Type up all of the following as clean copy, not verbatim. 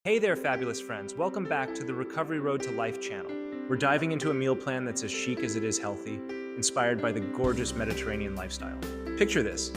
Hey there, fabulous friends. Welcome back to the Recovery Road to Life channel. We're diving into a meal plan that's as chic as it is healthy, inspired by the gorgeous Mediterranean lifestyle. Picture this: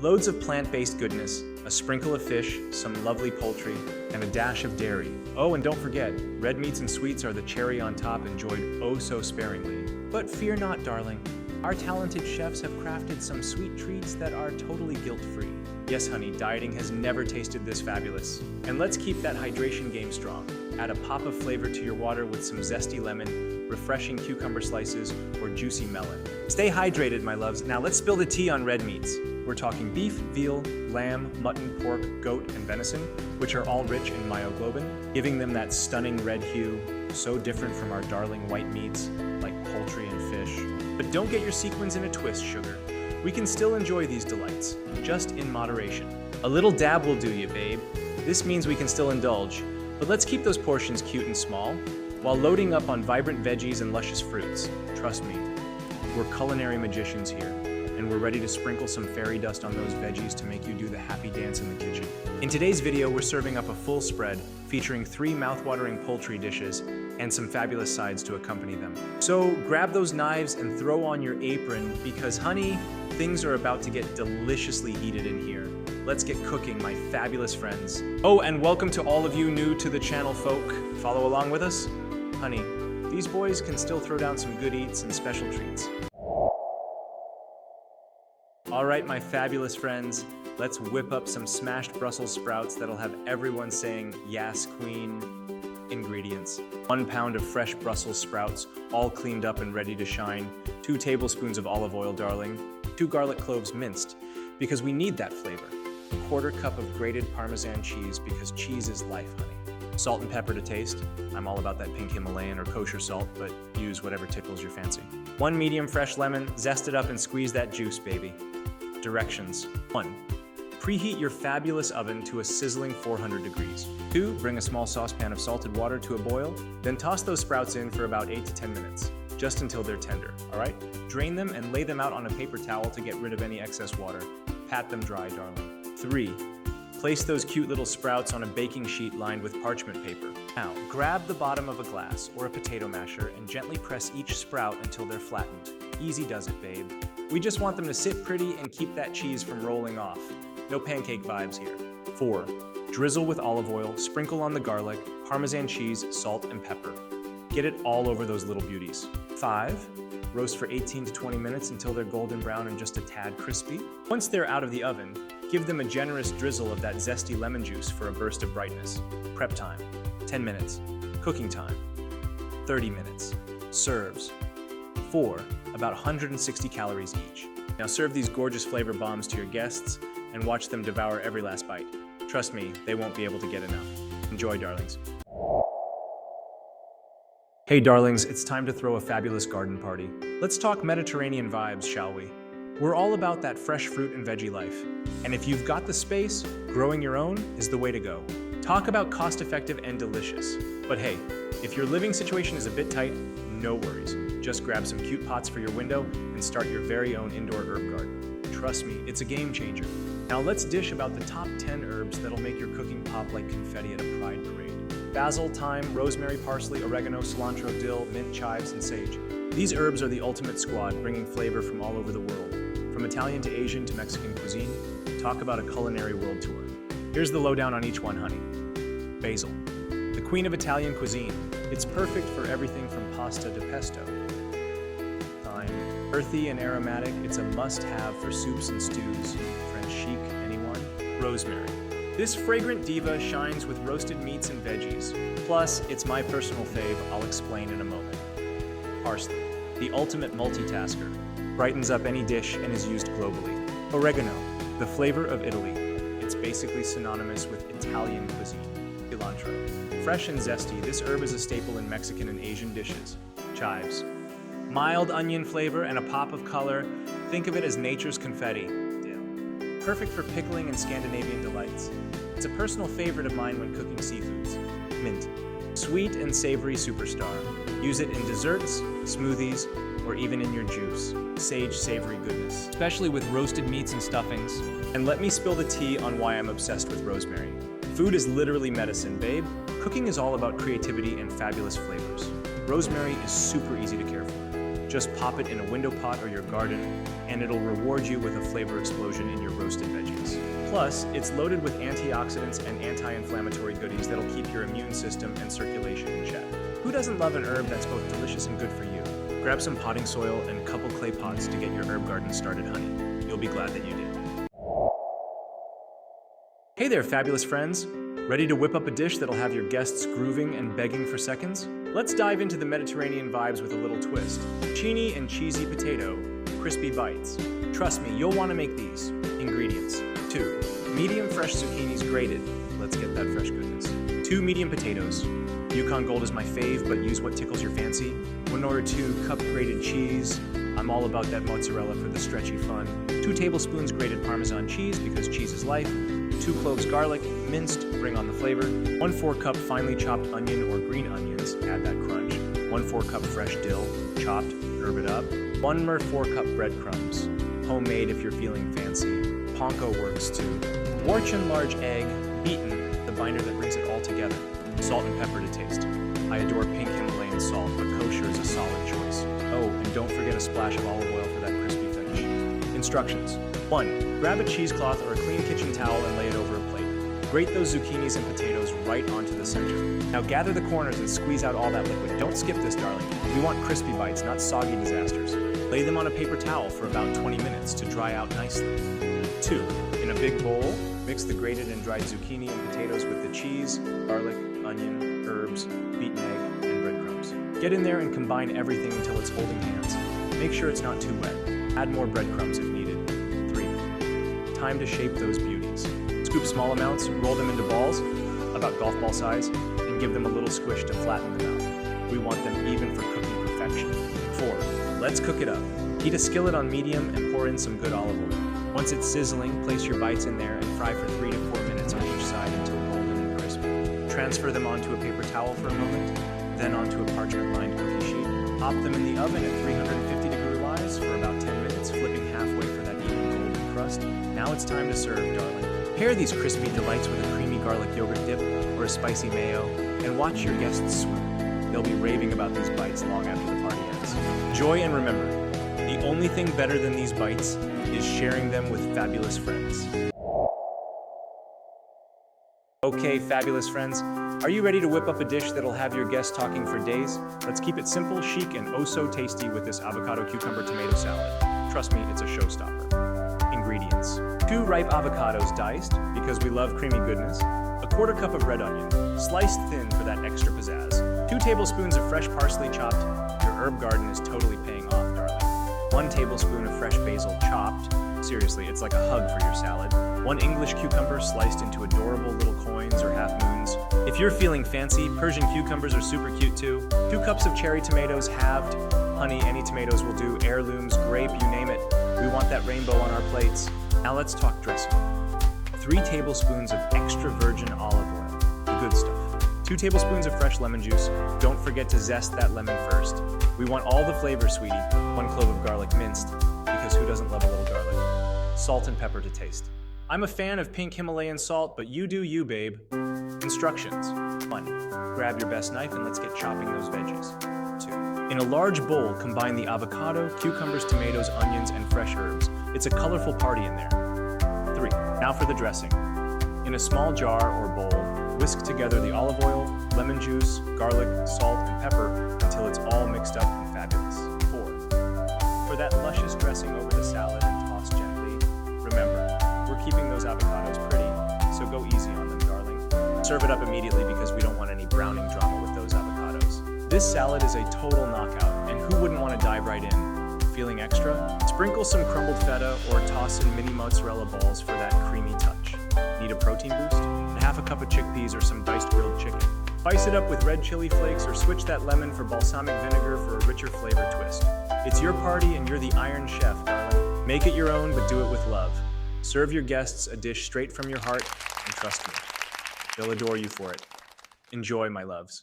loads of plant-based goodness, a sprinkle of fish, some lovely poultry, and a dash of dairy. Oh, and don't forget, red meats and sweets are the cherry on top, enjoyed oh so sparingly. But fear not, darling. Our talented chefs have crafted some sweet treats that are totally guilt-free. Yes, honey, dieting has never tasted this fabulous. And let's keep that hydration game strong. Add a pop of flavor to your water with some zesty lemon, refreshing cucumber slices, or juicy melon. Stay hydrated, my loves. Now let's spill the tea on red meats. We're talking beef, veal, lamb, mutton, pork, goat, and venison, which are all rich in myoglobin, giving them that stunning red hue, so different from our darling white meats like poultry and fish. But don't get your sequins in a twist, sugar. We can still enjoy these delights, just in moderation. A little dab will do you, babe. This means we can still indulge, but let's keep those portions cute and small, while loading up on vibrant veggies and luscious fruits. Trust me, we're culinary magicians here, and we're ready to sprinkle some fairy dust on those veggies to make you do the happy dance in the kitchen. In today's video, we're serving up a full spread featuring 3 mouthwatering poultry dishes and some fabulous sides to accompany them. So grab those knives and throw on your apron because, honey, things are about to get deliciously heated in here. Let's get cooking, my fabulous friends. Oh, and welcome to all of you new to the channel, folk. Follow along with us? Honey, these boys can still throw down some good eats and special treats. All right, my fabulous friends, let's whip up some smashed Brussels sprouts that'll have everyone saying, "Yes, queen." Ingredients: 1 pound of fresh Brussels sprouts, all cleaned up and ready to shine. 2 tablespoons of olive oil, darling. 2 garlic cloves minced, because we need that flavor. 1/4 cup of grated Parmesan cheese, because cheese is life, honey. Salt and pepper to taste. I'm all about that pink Himalayan or kosher salt, but use whatever tickles your fancy. 1 medium fresh lemon, zest it up and squeeze that juice, baby. Directions: 1. Preheat your fabulous oven to a sizzling 400 degrees. 2. Bring a small saucepan of salted water to a boil, then toss those sprouts in for about 8 to 10 minutes, just until they're tender, all right? Drain them and lay them out on a paper towel to get rid of any excess water. Pat them dry, darling. 3. Place those cute little sprouts on a baking sheet lined with parchment paper. Now, grab the bottom of a glass or a potato masher and gently press each sprout until they're flattened. Easy does it, babe. We just want them to sit pretty and keep that cheese from rolling off. No pancake vibes here. 4. Drizzle with olive oil, sprinkle on the garlic, Parmesan cheese, salt, and pepper. Get it all over those little beauties. 5. Roast for 18 to 20 minutes until they're golden brown and just a tad crispy. Once they're out of the oven, give them a generous drizzle of that zesty lemon juice for a burst of brightness. Prep time: 10 minutes. Cooking time: 30 minutes. Serves: 4, about 160 calories each. Now serve these gorgeous flavor bombs to your guests and watch them devour every last bite. Trust me, they won't be able to get enough. Enjoy, darlings. Hey darlings, it's time to throw a fabulous garden party. Let's talk Mediterranean vibes, shall we? We're all about that fresh fruit and veggie life. And if you've got the space, growing your own is the way to go. Talk about cost-effective and delicious. But hey, if your living situation is a bit tight, no worries. Just grab some cute pots for your window and start your very own indoor herb garden. Trust me, it's a game changer. Now let's dish about the top 10 herbs that'll make your cooking pop like confetti at a pride parade. Basil, thyme, rosemary, parsley, oregano, cilantro, dill, mint, chives, and sage. These herbs are the ultimate squad, bringing flavor from all over the world. From Italian to Asian to Mexican cuisine, talk about a culinary world tour. Here's the lowdown on each one, honey. Basil, the queen of Italian cuisine. It's perfect for everything from pasta to pesto. Thyme, earthy and aromatic, it's a must-have for soups and stews. French chic, anyone? Rosemary. This fragrant diva shines with roasted meats and veggies. Plus, it's my personal fave, I'll explain in a moment. Parsley, the ultimate multitasker. Brightens up any dish and is used globally. Oregano, the flavor of Italy. It's basically synonymous with Italian cuisine. Cilantro, fresh and zesty, this herb is a staple in Mexican and Asian dishes. Chives, mild onion flavor and a pop of color. Think of it as nature's confetti. Perfect for pickling and Scandinavian delights. It's a personal favorite of mine when cooking seafoods. Mint, sweet and savory superstar. Use it in desserts, smoothies, or even in your juice. Sage savory goodness, especially with roasted meats and stuffings. And let me spill the tea on why I'm obsessed with rosemary. Food is literally medicine, babe. Cooking is all about creativity and fabulous flavors. Rosemary is super easy to care for. Just pop it in a window pot or your garden, and it'll reward you with a flavor explosion in your roasted veggies. Plus, it's loaded with antioxidants and anti-inflammatory goodies that'll keep your immune system and circulation in check. Who doesn't love an herb that's both delicious and good for you? Grab some potting soil and a couple clay pots to get your herb garden started, honey. You'll be glad that you did. Hey there, fabulous friends. Ready to whip up a dish that'll have your guests grooving and begging for seconds? Let's dive into the Mediterranean vibes with a little twist. Zucchini and cheesy potato, crispy bites. Trust me, you'll want to make these. Ingredients: 2 medium fresh zucchinis grated. Let's get that fresh goodness. 2 medium potatoes. Yukon Gold is my fave, but use what tickles your fancy. 1 or 2 cup grated cheese. I'm all about that mozzarella for the stretchy fun. 2 tablespoons grated Parmesan cheese because cheese is life. 2 cloves garlic, minced, bring on the flavor. 1 4-cup finely chopped onion or green onions, add that crunch. 1 4-cup fresh dill, chopped, herb it up. 1 or 4-cup breadcrumbs, homemade if you're feeling fancy. Panko works too. Fortune large egg, beaten, the binder that brings it all together. Salt and pepper to taste. I adore pink Himalayan salt, but kosher is a solid choice. Oh, and don't forget a splash of olive oil for that crispy finish. Instructions. 1. Grab a cheesecloth or a clean kitchen towel and lay it over a plate. Grate those zucchinis and potatoes right onto the center. Now gather the corners and squeeze out all that liquid. Don't skip this, darling. We want crispy bites, not soggy disasters. Lay them on a paper towel for about 20 minutes to dry out nicely. 2. In a big bowl, mix the grated and dried zucchini and potatoes with the cheese, garlic, onion, herbs, beaten egg, and breadcrumbs. Get in there and combine everything until it's holding hands. Make sure it's not too wet. Add more breadcrumbs if needed. 3. Time to shape those beauties. Scoop small amounts, roll them into balls, about golf ball size, and give them a little squish to flatten them out. We want them even for cooking perfection. 4. Let's cook it up. Heat a skillet on medium and pour in some good olive oil. Once it's sizzling, place your bites in there and fry for 3 to 4 minutes on each side until golden and crispy. Transfer them onto a paper towel for a moment, then onto a parchment-lined cookie sheet. Pop them in the oven at 350 degree wise for about 10 minutes, flipping halfway for that even golden crust. Now it's time to serve, darling. Pair these crispy delights with a creamy garlic yogurt dip or a spicy mayo, and watch your guests swoon. They'll be raving about these bites long after the party ends. Enjoy and remember, the only thing better than these bites is sharing them with fabulous friends. Okay, fabulous friends, are you ready to whip up a dish that'll have your guests talking for days? Let's keep it simple, chic, and oh so tasty with this avocado cucumber tomato salad. Trust me, it's a showstopper. Ingredients: 2 ripe avocados diced, because we love creamy goodness. A 1/4 cup of red onion, sliced thin for that extra pizzazz. 2 tablespoons of fresh parsley chopped. Your herb garden is totally paying off, darling. 1 tablespoon of fresh basil chopped. Seriously, it's like a hug for your salad. 1 English cucumber sliced into adorable little coins or half moons. If you're feeling fancy, Persian cucumbers are super cute too. 2 cups of cherry tomatoes halved. Honey, any tomatoes will do. Heirlooms, grape, you name it. We want that rainbow on our plates. Now let's talk dressing. 3 tablespoons of extra virgin olive oil, the good stuff. 2 tablespoons of fresh lemon juice. Don't forget to zest that lemon first. We want all the flavor, sweetie. 1 clove of garlic minced, because who doesn't love a little garlic? Salt and pepper to taste. I'm a fan of pink Himalayan salt, but you do you, babe. Instructions. 1. Grab your best knife and let's get chopping those veggies. 2. In a large bowl, combine the avocado, cucumbers, tomatoes, onions, and fresh herbs. It's a colorful party in there. 3. Now for the dressing. In a small jar or bowl, whisk together the olive oil, lemon juice, garlic, salt, and pepper until it's all mixed up and fabulous. 4. For that luscious dressing over the salad and toss gently. Remember, we're keeping those avocados pretty, so go easy on them, darling. Serve it up immediately because we don't want any browning drama with those avocados. This salad is a total knockout, and who wouldn't want to dive right in? Feeling extra? Sprinkle some crumbled feta or toss in mini mozzarella balls for that creamy touch. Need a protein boost? Half a cup of chickpeas or some diced grilled chicken. Spice it up with red chili flakes or switch that lemon for balsamic vinegar for a richer flavor twist. It's your party and you're the Iron Chef, darling. Make it your own, but do it with love. Serve your guests a dish straight from your heart, and trust me, they'll adore you for it. Enjoy, my loves.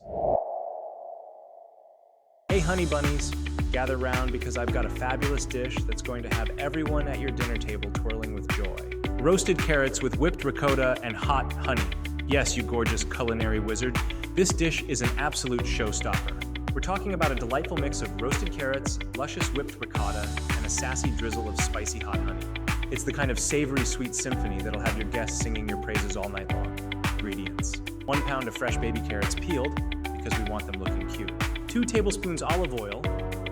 Hey honey bunnies, gather round because I've got a fabulous dish that's going to have everyone at your dinner table twirling with joy. Roasted carrots with whipped ricotta and hot honey. Yes, you gorgeous culinary wizard, this dish is an absolute showstopper. We're talking about a delightful mix of roasted carrots, luscious whipped ricotta, and a sassy drizzle of spicy hot honey. It's the kind of savory sweet symphony that'll have your guests singing your praises all night long. Ingredients: 1 pound of fresh baby carrots peeled, because we want them looking cute. 2 tablespoons olive oil,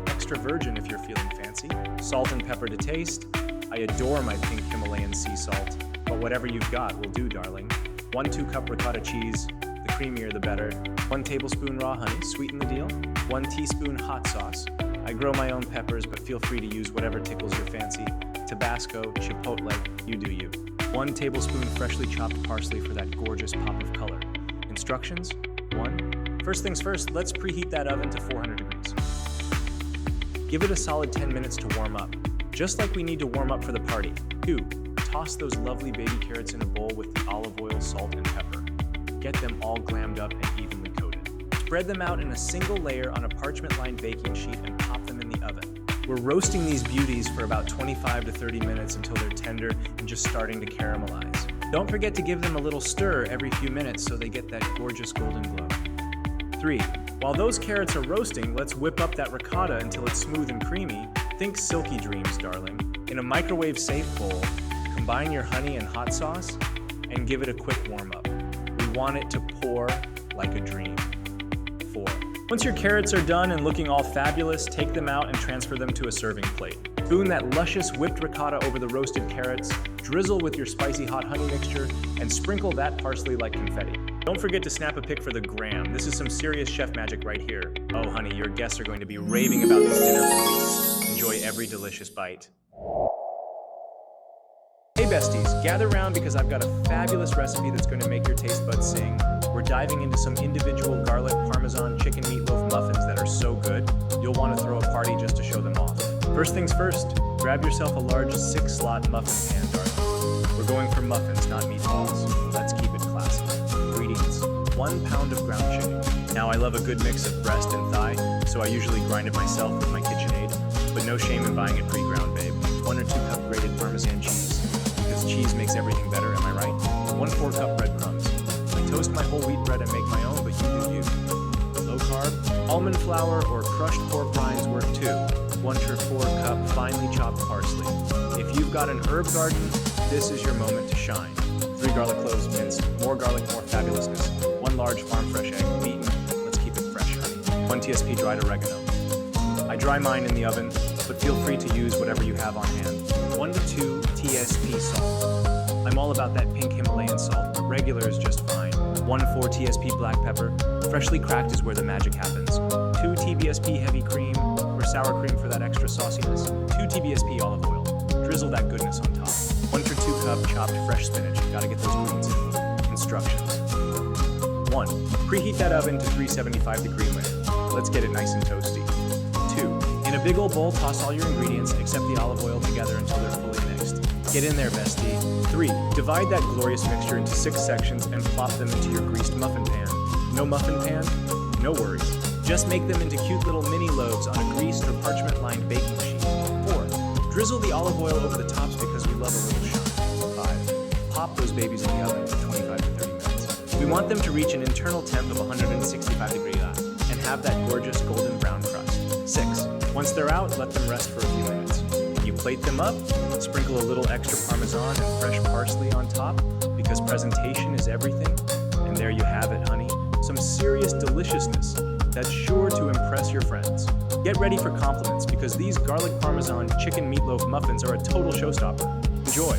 extra virgin if you're feeling fancy. Salt and pepper to taste. I adore my pink Himalayan sea salt, but whatever you've got will do, darling. 1 2-cup ricotta cheese, the creamier the better. 1 tablespoon raw honey, sweeten the deal. 1 teaspoon hot sauce. I grow my own peppers, but feel free to use whatever tickles your fancy. Tabasco, chipotle, you do you. 1 tablespoon freshly chopped parsley for that gorgeous pop of color. Instructions: 1. First things first, let's preheat that oven to 400 degrees. Give it a solid 10 minutes to warm up, just like we need to warm up for the party. 2. Toss those lovely baby carrots in a bowl with the olive oil, salt, and pepper. Get them all glammed up and evenly coated. Spread them out in a single layer on a parchment-lined baking sheet and pop them in the oven. We're roasting these beauties for about 25 to 30 minutes until they're tender and just starting to caramelize. Don't forget to give them a little stir every few minutes so they get that gorgeous golden glow. 3. While those carrots are roasting, let's whip up that ricotta until it's smooth and creamy. Think silky dreams, darling. In a microwave-safe bowl, combine your honey and hot sauce and give it a quick warm-up. We want it to pour like a dream. 4. Once your carrots are done and looking all fabulous, take them out and transfer them to a serving plate. Spoon that luscious whipped ricotta over the roasted carrots, drizzle with your spicy hot honey mixture, and sprinkle that parsley like confetti. Don't forget to snap a pic for the gram. This is some serious chef magic right here. Oh honey, your guests are going to be raving about this dinner for weeks. Enjoy every delicious bite. Hey besties, gather round because I've got a fabulous recipe that's going to make your taste buds sing. We're diving into some individual garlic parmesan chicken meatloaf muffins that are so good, you'll want to throw a party just to show them off. First things first, grab yourself a large 6-slot muffin pan, darling. We're going for muffins, not meatballs. Let's keep it classy. Ingredients: 1 pound of ground chicken. Now I love a good mix of breast and thigh, so I usually grind it myself with my KitchenAid, but no shame in buying it pre-ground, babe. 1 or 2 cup grated Parmesan cheese, because cheese makes everything better, am I right? 1 4-cup breadcrumbs. I toast my whole wheat bread and make my own, but you do you. Low carb, almond flour or crushed pork rinds work too. 1 to 4-cup finely chopped parsley. If you've got an herb garden, this is your moment to shine. 3 garlic cloves minced, more garlic, more fabulousness. 1 large farm fresh egg, beaten. Let's keep it fresh, honey. 1 TSP dried oregano. I dry mine in the oven, but feel free to use whatever you have on hand. 1 to 2 TSP salt. I'm all about that pink Himalayan salt, but regular is just fine. 1 4 TSP black pepper. Freshly cracked is where the magic happens. 2 TBSP heavy cream, or sour cream for that extra sauciness. 2 TBSP olive oil. Drizzle that goodness on top. 1 to 2 cup chopped fresh spinach. Gotta get those greens in. Instructions. 1. Preheat that oven to 375 degree limit. Let's get it nice and toasty. 2. In a big old bowl, toss all your ingredients except the olive oil together until they're fully mixed. Get in there, bestie. 3. Divide that glorious mixture into 6 sections and plop them into your greased muffin pan. No muffin pan? No worries. Just make them into cute little mini loaves on a greased or parchment-lined baking sheet. 4. Drizzle the olive oil over the tops because we love a little shine. 5. Pop those babies in the oven for 25 to 30 minutes. We want them to reach an internal temp of 165 degrees and have that gorgeous golden brown crust. 6. Once they're out, let them rest for a few minutes. You plate them up, sprinkle a little extra Parmesan and fresh parsley on top because presentation is everything. And there you have it, honey. Some serious deliciousness that's sure to impress your friends. Get ready for compliments because these garlic Parmesan chicken meatloaf muffins are a total showstopper. Enjoy.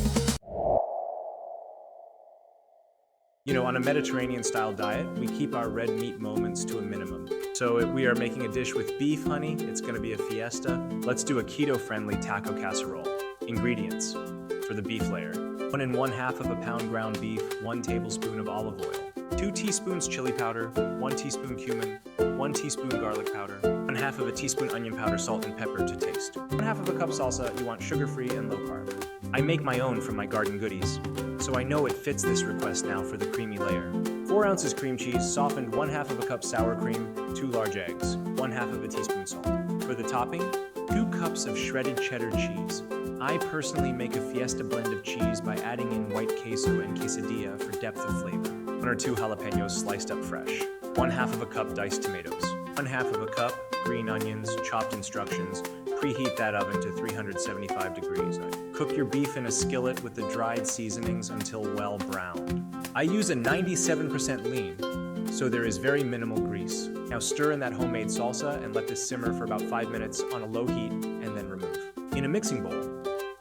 You know, on a Mediterranean-style diet, we keep our red meat moments to a minimum. So if we are making a dish with beef, honey, it's going to be a fiesta. Let's do a keto-friendly taco casserole. Ingredients for the beef layer: 1 1/2 pound ground beef, 1 tablespoon of olive oil, 2 teaspoons chili powder, 1 teaspoon cumin, 1 teaspoon garlic powder, 1/2 teaspoon onion powder, salt, and pepper to taste. 1/2 cup salsa. You want sugar-free and low carb. I make my own from my garden goodies, so I know it fits this request now for the creamy layer. 4 ounces cream cheese, softened 1/2 cup sour cream, 2 large eggs, 1/2 teaspoon salt. For the topping, 2 cups of shredded cheddar cheese. I personally make a fiesta blend of cheese by adding in white queso and quesadilla for depth of flavor. 1 or 2 jalapenos sliced up fresh, 1/2 cup diced tomatoes, 1/2 cup green onions, chopped in sections. Preheat that oven to 375 degrees. Cook your beef in a skillet with the dried seasonings until well browned. I use a 97% lean, so there is very minimal grease. Now stir in that homemade salsa and let this simmer for about 5 minutes on a low heat and then remove. In a mixing bowl,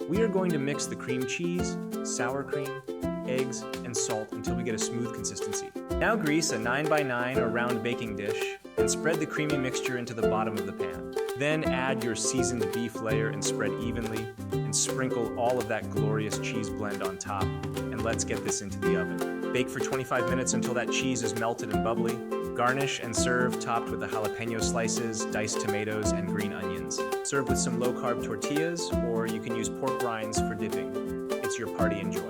we are going to mix the cream cheese, sour cream, eggs, and salt until we get a smooth consistency. Now grease a 9x9 or round baking dish and spread the creamy mixture into the bottom of the pan. Then add your seasoned beef layer and spread evenly, and sprinkle all of that glorious cheese blend on top, and let's get this into the oven. Bake for 25 minutes until that cheese is melted and bubbly. Garnish and serve topped with the jalapeno slices, diced tomatoes, and green onions. Serve with some low-carb tortillas, or you can use pork rinds for dipping. It's your party enjoy.